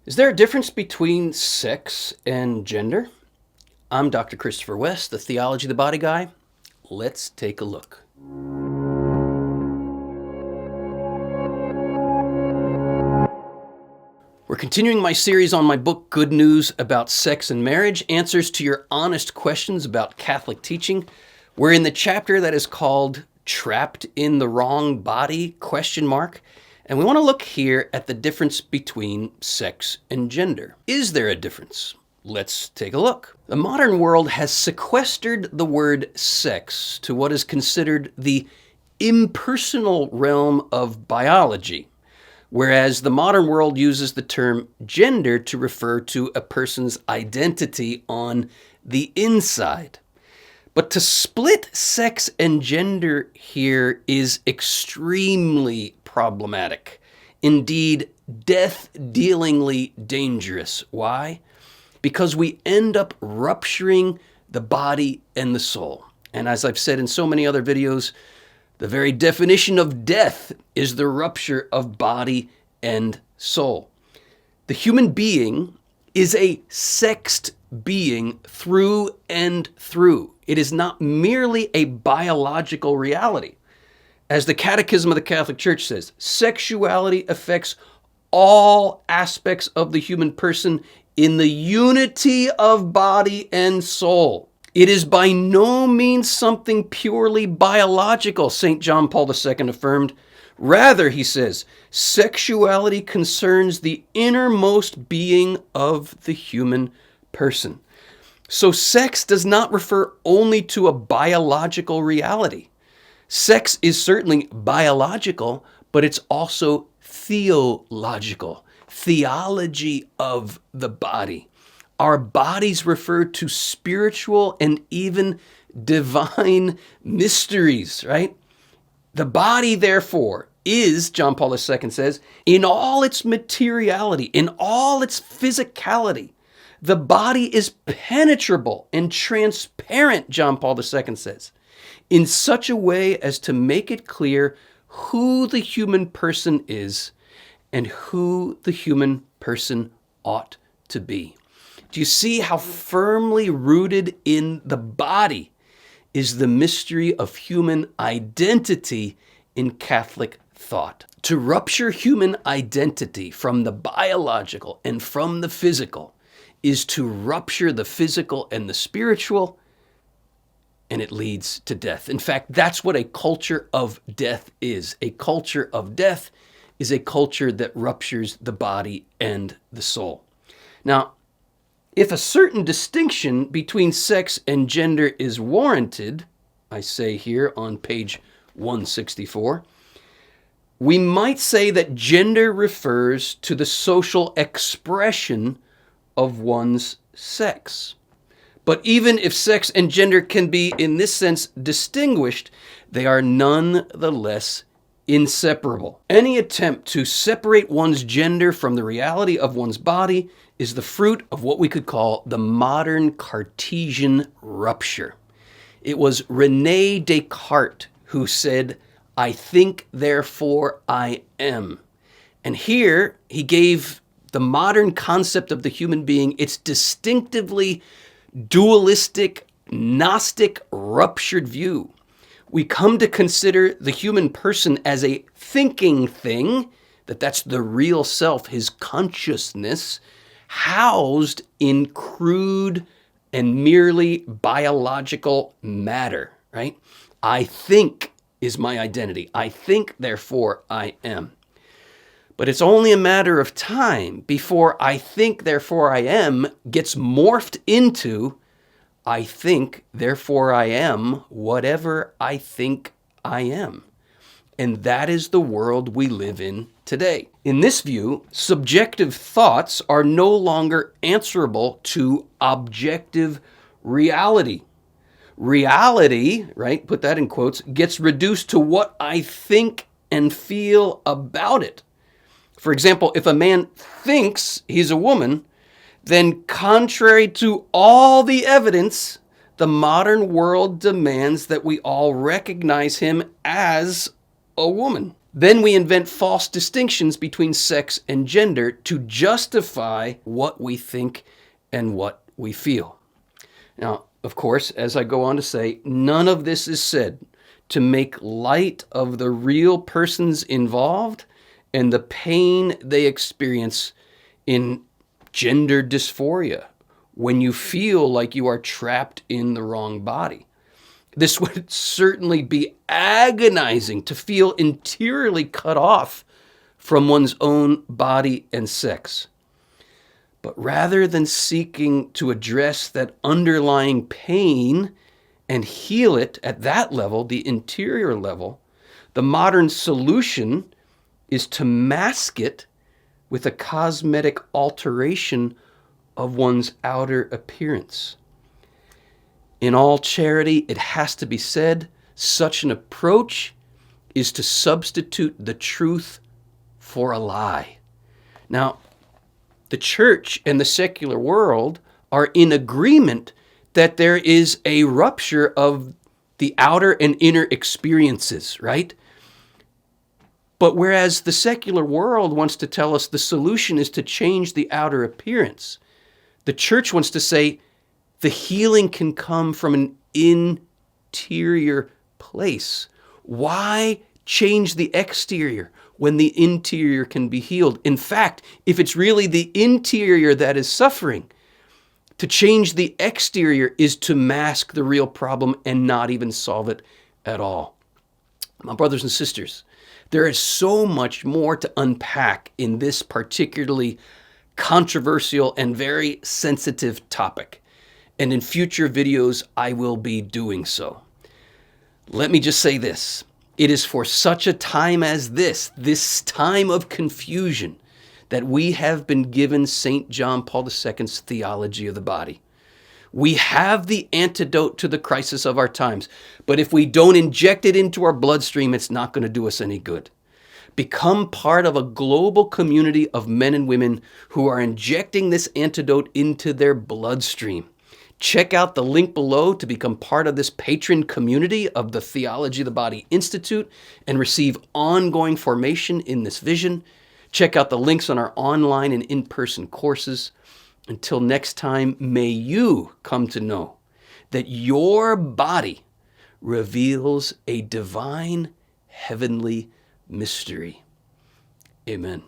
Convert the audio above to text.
Is there a difference between sex and gender? I'm Dr. Christopher West, the Theology of the Body guy. Let's take a look. We're continuing my series on my book, Good News About Sex and Marriage, Answers to Your Honest Questions About Catholic Teaching. We're in the chapter that is called Trapped in the Wrong Body, ? And we want to look here at the difference between sex and gender. Is there a difference? Let's take a look. The modern world has sequestered the word sex to what is considered the impersonal realm of biology, whereas the modern world uses the term gender to refer to a person's identity on the inside. But to split sex and gender here is extremely problematic. Indeed, death-dealingly dangerous. Why? Because we end up rupturing the body and the soul. And as I've said in so many other videos, the very definition of death is the rupture of body and soul. The human being is a sexed being through and through. It is not merely a biological reality. As the Catechism of the Catholic Church says, sexuality affects all aspects of the human person in the unity of body and soul. It is by no means something purely biological, St. John Paul II affirmed. Rather, he says, sexuality concerns the innermost being of the human person. So sex does not refer only to a biological reality. Sex is certainly biological, but it's also theological, theology of the body. Our bodies refer to spiritual and even divine mysteries, right? The body, therefore, is, John Paul II says, in all its materiality, in all its physicality, the body is penetrable and transparent, John Paul II says, in such a way as to make it clear who the human person is and who the human person ought to be. Do you see how firmly rooted in the body is the mystery of human identity in Catholic thought? To rupture human identity from the biological and from the physical is to rupture the physical and the spiritual, and it leads to death. In fact, that's what a culture of death is. A culture of death is a culture that ruptures the body and the soul. Now, if a certain distinction between sex and gender is warranted, I say here on page 164, we might say that gender refers to the social expression of one's sex. But even if sex and gender can be, in this sense, distinguished, they are nonetheless inseparable. Any attempt to separate one's gender from the reality of one's body is the fruit of what we could call the modern Cartesian rupture. It was René Descartes who said, "I think, therefore I am." And here he gave the modern concept of the human being its distinctively dualistic, Gnostic, ruptured view. We come to consider the human person as a thinking thing, that's the real self, his consciousness, housed in crude and merely biological matter, right? I think is my identity. I think, therefore I am. But it's only a matter of time before I think, therefore I am gets morphed into I think, therefore I am whatever I think I am. And that is the world we live in today. In this view, subjective thoughts are no longer answerable to objective reality. Reality, right, put that in quotes, gets reduced to what I think and feel about it. For example, if a man thinks he's a woman, then contrary to all the evidence, the modern world demands that we all recognize him as a woman. Then we invent false distinctions between sex and gender to justify what we think and what we feel. Now, of course, as I go on to say, none of this is said to make light of the real persons involved and the pain they experience in gender dysphoria when you feel like you are trapped in the wrong body. This would certainly be agonizing to feel interiorly cut off from one's own body and sex. But rather than seeking to address that underlying pain and heal it at that level, the interior level, the modern solution is to mask it with a cosmetic alteration of one's outer appearance. In all charity, it has to be said, such an approach is to substitute the truth for a lie. Now, the church and the secular world are in agreement that there is a rupture of the outer and inner experiences, right? But whereas the secular world wants to tell us the solution is to change the outer appearance, the church wants to say the healing can come from an interior place. Why change the exterior when the interior can be healed? In fact, if it's really the interior that is suffering, to change the exterior is to mask the real problem and not even solve it at all. My brothers and sisters, there is so much more to unpack in this particularly controversial and very sensitive topic. And in future videos, I will be doing so. Let me just say this. It is for such a time as this time of confusion, that we have been given St. John Paul II's Theology of the Body. We have the antidote to the crisis of our times, but if we don't inject it into our bloodstream, it's not going to do us any good. Become part of a global community of men and women who are injecting this antidote into their bloodstream. Check out the link below to become part of this patron community of the Theology of the Body Institute and receive ongoing formation in this vision. Check out the links on our online and in-person courses. Until next time, may you come to know that your body reveals a divine, heavenly mystery. Amen.